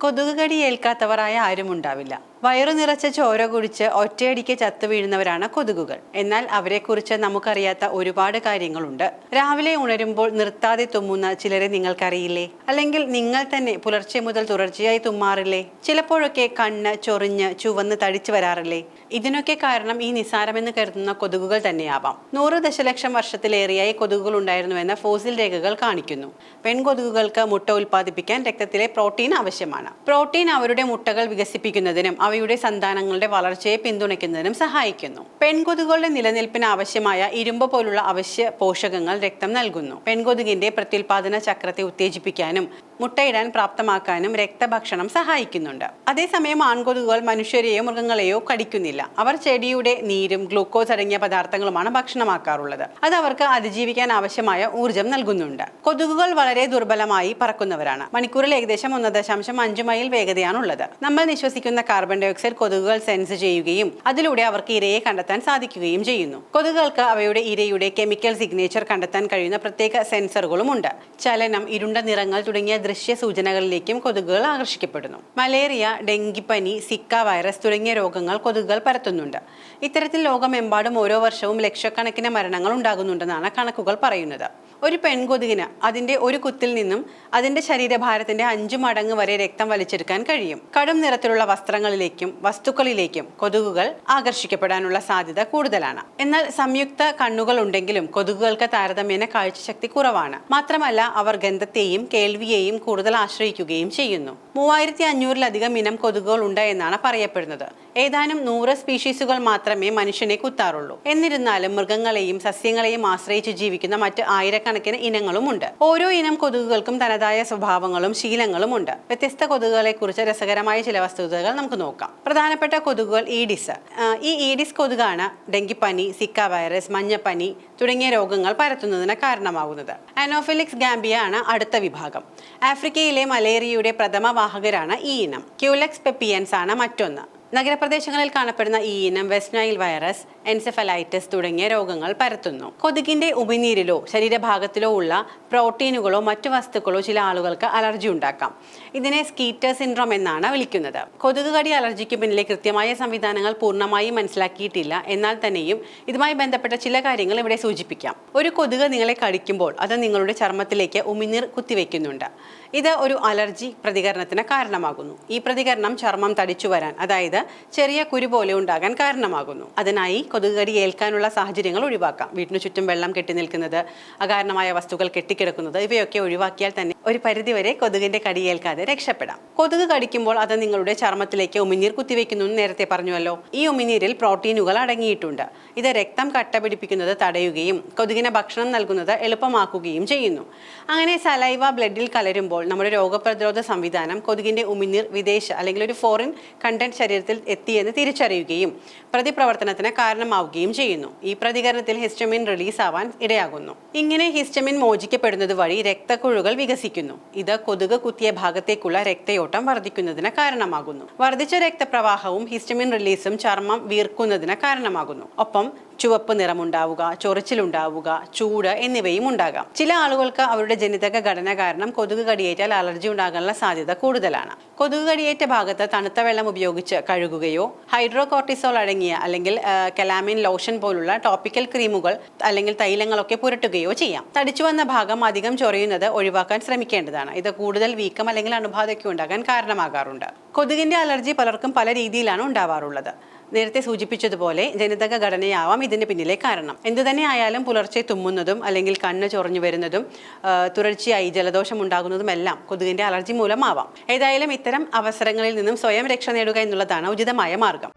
കൊതുക് കടി ഏൽക്കാത്തവരായ ആരും ഉണ്ടാവില്ല. വയറു നിറച്ച ചോര കുടിച്ച് ഒറ്റയടിക്ക് ചത്തു വീഴുന്നവരാണ് കൊതുകുകൾ. എന്നാൽ അവരെക്കുറിച്ച് നമുക്കറിയാത്ത ഒരുപാട് കാര്യങ്ങളുണ്ട്. രാവിലെ ഉണരുമ്പോൾ നിർത്താതെ തുമ്മുന്ന ചിലരെ നിങ്ങൾക്കറിയില്ലേ? അല്ലെങ്കിൽ നിങ്ങൾ തന്നെ പുലർച്ചെ മുതൽ തുടർച്ചയായി തുമ്മാറില്ലേ? ചിലപ്പോഴൊക്കെ കണ്ണ് ചൊറിഞ്ഞ് ചുവന്ന് തടിച്ചു വരാറില്ലേ? ഇതിനൊക്കെ കാരണം ഈ നിസാരമെന്ന് കരുതുന്ന കൊതുകുകൾ തന്നെയാവാം. 100 ദശലക്ഷം വർഷത്തിലേറെയായി കൊതുകുകൾ ഉണ്ടായിരുന്നുവെന്ന് ഫോസിൽ രേഖകൾ കാണിക്കുന്നു. പെൺകൊതുകുകൾക്ക് മുട്ട ഉൽപ്പാദിപ്പിക്കാൻ രക്തത്തിലെ പ്രോട്ടീൻ ആവശ്യമാണ്. പ്രോട്ടീൻ അവരുടെ മുട്ടകൾ വികസിപ്പിക്കുന്നതിനും അവയുടെ സന്താനങ്ങളുടെ വളർച്ചയെ പിന്തുണയ്ക്കുന്നതിനും സഹായിക്കുന്നു. പെൺകൊതുകുകളുടെ നിലനിൽപ്പിന് ആവശ്യമായ ഇരുമ്പ് പോലുള്ള അവശ്യ പോഷകങ്ങൾ രക്തം നൽകുന്നു. പെൺകൊതുകിന്റെ പ്രത്യുൽപാദന ചക്രത്തെ ഉത്തേജിപ്പിക്കാനും മുട്ടയിടാൻ പ്രാപ്തമാക്കാനും രക്തഭക്ഷണം സഹായിക്കുന്നുണ്ട്. അതേസമയം ആൺകൊതുകുകൾ മനുഷ്യരെയോ മൃഗങ്ങളെയോ കടിക്കുന്നില്ല. അവർ ചെടിയുടെ നീരും ഗ്ലൂക്കോസ് അടങ്ങിയ പദാർത്ഥങ്ങളുമാണ് ഭക്ഷണമാക്കാറുള്ളത്. അത് അവർക്ക് അതിജീവിക്കാൻ ആവശ്യമായ ഊർജം നൽകുന്നുണ്ട്. കൊതുകുകൾ വളരെ ദുർബലമായി പറക്കുന്നവരാണ്. മണിക്കൂറിൽ ഏകദേശം 1.5 മൈൽ വേഗതയാണുള്ളത്. നമ്മൾ നിശ്വസിക്കുന്ന കാർബൺ ഡൈ ഓക്സൈഡ് കൊതുകുകൾ സെൻസ് ചെയ്യുകയും അതിലൂടെ അവർക്ക് ഇരയെ കണ്ടെത്താൻ സാധിക്കുകയും ചെയ്യുന്നു. കൊതുകുകൾക്ക് അവയുടെ ഇരയുടെ കെമിക്കൽ സിഗ്നേച്ചർ കണ്ടെത്താൻ കഴിയുന്ന പ്രത്യേക സെൻസറുകളുമുണ്ട്. ചലനം, ഇരുണ്ട നിറങ്ങൾ തുടങ്ങിയ ദൃശ്യ സൂചനകളിലേക്കും കൊതുകുകൾ ആകർഷിക്കപ്പെടുന്നു. മലേറിയ, ഡെങ്കിപ്പനി, സിക്ക വൈറസ് തുടങ്ങിയ രോഗങ്ങൾ കൊതുകുകൾ പരത്തുന്നുണ്ട്. ഇത്തരത്തിൽ ലോകമെമ്പാടും ഓരോ വർഷവും ലക്ഷക്കണക്കിന് മരണങ്ങൾ ഉണ്ടാകുന്നുണ്ടെന്നാണ് കണക്കുകൾ പറയുന്നത്. ഒരു പെൺകൊതുകിന് അതിന്റെ ഒരു കുത്തിൽ നിന്നും അതിന്റെ ശരീരഭാരത്തിന്റെ 5 മടങ്ങ് വരെ രക്തം വലിച്ചെടുക്കാൻ കഴിയും. കടും നിറത്തിലുള്ള വസ്ത്രങ്ങളിലേക്കും വസ്തുക്കളിലേക്കും കൊതുകുകൾ ആകർഷിക്കപ്പെടാനുള്ള സാധ്യത കൂടുതലാണ്. എന്നാൽ സംയുക്ത കണ്ണുകൾ ഉണ്ടെങ്കിലും കൊതുകുകൾക്ക് താരതമ്യേന കാഴ്ചശക്തി കുറവാണ്. മാത്രമല്ല അവർ ഗന്ധത്തെയും കേൾവിയെയും കൂടുതൽ ആശ്രയിക്കുകയും ചെയ്യുന്നു. 3500-ലധികം ഇനം കൊതുകുകൾ ഉണ്ട് എന്നാണ് പറയപ്പെടുന്നത്. ഏതാനും 100 സ്പീഷീസുകൾ മാത്രമേ മനുഷ്യനെ കുത്താറുള്ളൂ. എന്നിരുന്നാലും മൃഗങ്ങളെയും സസ്യങ്ങളെയും ആശ്രയിച്ച് ജീവിക്കുന്ന മറ്റ് ആയിരക്കണക്കിന് ഇനങ്ങളുമുണ്ട്. ഓരോ ഇനം കൊതുകുകൾക്കും തനതായ സ്വഭാവങ്ങളും ശീലങ്ങളും ഉണ്ട്. വ്യത്യസ്ത കൊതുകുകളെ കുറിച്ച് രസകരമായ ചില വസ്തുതകൾ നമുക്ക് നോക്കാം. പ്രധാനപ്പെട്ട കൊതുകുകൾ ഈഡിസ്. ഈ ഈഡിസ് കൊതുകാണ് ഡെങ്കിപ്പനി, സിക്ക വൈറസ്, മഞ്ഞപ്പനി തുടങ്ങിയ രോഗങ്ങൾ പരത്തുന്നതിന് കാരണമാകുന്നത്. അനോഫിലിക്സ് ഗാംബിയ ആണ് അടുത്ത വിഭാഗം. ആഫ്രിക്കയിലെ മലേറിയയുടെ പ്രഥമ വാഹകരാണ് ഈ ഇനം. ക്യൂലെക്സ് പെപ്പിയൻസ് ആണ് മറ്റൊന്ന്. നഗരപ്രദേശങ്ങളിൽ കാണപ്പെടുന്ന ഈ ഇനം വെസ്റ്റ് നൈൽ വൈറസ്, എൻസെഫലൈറ്റിസ് തുടങ്ങിയ രോഗങ്ങൾ പരത്തുന്നു. കൊതുകിന്റെ ഉമിനീരിലോ ശരീരഭാഗത്തിലോ ഉള്ള പ്രോട്ടീനുകളോ മറ്റു വസ്തുക്കളോ ചില ആളുകൾക്ക് അലർജി ഉണ്ടാക്കാം. ഇതിനെ സ്കീറ്റർ സിൻഡ്രോം എന്നാണ് വിളിക്കുന്നത്. കൊതുക് കടി അലർജിക്ക് പിന്നിലെ കൃത്യമായ സംവിധാനങ്ങൾ പൂർണ്ണമായും മനസ്സിലാക്കിയിട്ടില്ല. എന്നാൽ തന്നെയും ഇതുമായി ബന്ധപ്പെട്ട ചില കാര്യങ്ങൾ ഇവിടെ സൂചിപ്പിക്കാം. ഒരു കൊതുക് നിങ്ങളെ കടിക്കുമ്പോൾ അത് നിങ്ങളുടെ ചർമ്മത്തിലേക്ക് ഉമിനീർ കുത്തിവെക്കുന്നുണ്ട്. ഇത് ഒരു അലർജി പ്രതികരണത്തിന് കാരണമാകുന്നു. ഈ പ്രതികരണം ചർമ്മം തടിച്ചു വരാൻ, അതായത് ചെറിയ കുരു പോലെ ഉണ്ടാകാൻ കാരണമാകുന്നു. അതിനായി കൊതുക് കടി ഏൽക്കാനുള്ള സാഹചര്യങ്ങൾ ഒഴിവാക്കാം. വീട്ടിനു ചുറ്റും വെള്ളം കെട്ടി നിൽക്കുന്നത്, അകാരണമായ വസ്തുക്കൾ കെട്ടിക്കിടക്കുന്നത്, ഇവയൊക്കെ ഒഴിവാക്കിയാൽ തന്നെ ഒരു പരിധിവരെ കൊതുകിന്റെ കടിയേൽക്കാതെ രക്ഷപ്പെടാം. കൊതുക് കടിക്കുമ്പോൾ അത് നിങ്ങളുടെ ചർമ്മത്തിലേക്ക് ഉമിനീർ കുത്തിവെക്കുന്നു എന്ന് നേരത്തെ പറഞ്ഞുവല്ലോ. ഈ ഉമിനീരിൽ പ്രോട്ടീനുകൾ അടങ്ങിയിട്ടുണ്ട്. ഇത് രക്തം കട്ട പിടിപ്പിക്കുന്നത് തടയുകയും കൊതുകിന് ഭക്ഷണം നൽകുന്നത് എളുപ്പമാക്കുകയും ചെയ്യുന്നു. അങ്ങനെ സലൈവ ബ്ലഡിൽ കലരുമ്പോൾ നമ്മുടെ രോഗപ്രതിരോധ സംവിധാനം കൊതുകിന്റെ ഉമിനീർ വിദേശ അല്ലെങ്കിൽ ഒരു ഫോറിൻ കണ്ടന്റ് ശരീരത്തിൽ എത്തിയെന്ന് തിരിച്ചറിയുകയും പ്രതിപ്രവർത്തനത്തിന് കാരണമാവുകയും ചെയ്യുന്നു. ഈ പ്രതികരണത്തിൽ ഹിസ്റ്റമിൻ റിലീസ് ആവാൻ ഇടയാകുന്നു. ഇങ്ങനെ ഹിസ്റ്റമിൻ മോചിക്കപ്പെടുന്നത് വഴി രക്തക്കുഴലുകൾ വികസിക്കുന്നു. ഇത് കൊതുക് കുത്തിയ ഭാഗത്തേക്കുള്ള രക്തയോട്ടം വർദ്ധിക്കുന്നതിന് കാരണമാകുന്നു. വർദ്ധിച്ച രക്തപ്രവാഹവും ഹിസ്റ്റമിൻ റിലീസും ചർമ്മം വീർക്കുന്നതിന് കാരണമാകുന്നു. ഒപ്പം ചുവപ്പ് നിറമുണ്ടാവുക, ചൊറിച്ചിലുണ്ടാവുക, ചൂട് എന്നിവയും ഉണ്ടാകാം. ചില ആളുകൾക്ക് അവരുടെ ജനിതക ഘടന കാരണം കൊതുക് കടിയേറ്റാൽ അലർജി ഉണ്ടാകാനുള്ള സാധ്യത കൂടുതലാണ്. കൊതുക് കടിയേറ്റ ഭാഗത്ത് തണുത്ത വെള്ളം ഉപയോഗിച്ച് കഴുകുകയോ ഹൈഡ്രോകോർട്ടിസോൾ അടങ്ങിയ അല്ലെങ്കിൽ കലാമിൻ ലോഷൻ പോലുള്ള ടോപ്പിക്കൽ ക്രീമുകൾ അല്ലെങ്കിൽ തൈലങ്ങളൊക്കെ പുരട്ടുകയോ ചെയ്യാം. തടിച്ചു വന്ന ഭാഗം അധികം ചൊറിയുന്നത് ഒഴിവാക്കാൻ ശ്രമിക്കേണ്ടതാണ്. ഇത് കൂടുതൽ വീക്കം അല്ലെങ്കിൽ അണുബാധയ്ക്ക് ഉണ്ടാകാൻ കാരണമാകാറുണ്ട്. കൊതുകിന്റെ അലർജി പലർക്കും പല രീതിയിലാണ് ഉണ്ടാവാറുള്ളത്. നേരത്തെ സൂചിപ്പിച്ചതുപോലെ ജനിതക ഘടനയാവാം ഇതിന് പിന്നിലെ കാരണം. എന്തുതന്നെ ആയാലും പുലർച്ചെ തുമ്മുന്നതും അല്ലെങ്കിൽ കണ്ണ് ചൊറിഞ്ഞു വരുന്നതും തുടർച്ചയായി ജലദോഷം ഉണ്ടാകുന്നതുമെല്ലാം കൊതുകിന്റെ അലർജി മൂലമാവാം. ഏതായാലും ഇത്തരം അവസരങ്ങളിൽ നിന്നും സ്വയം രക്ഷ നേടുക എന്നുള്ളതാണ് ഉചിതമായ മാർഗം.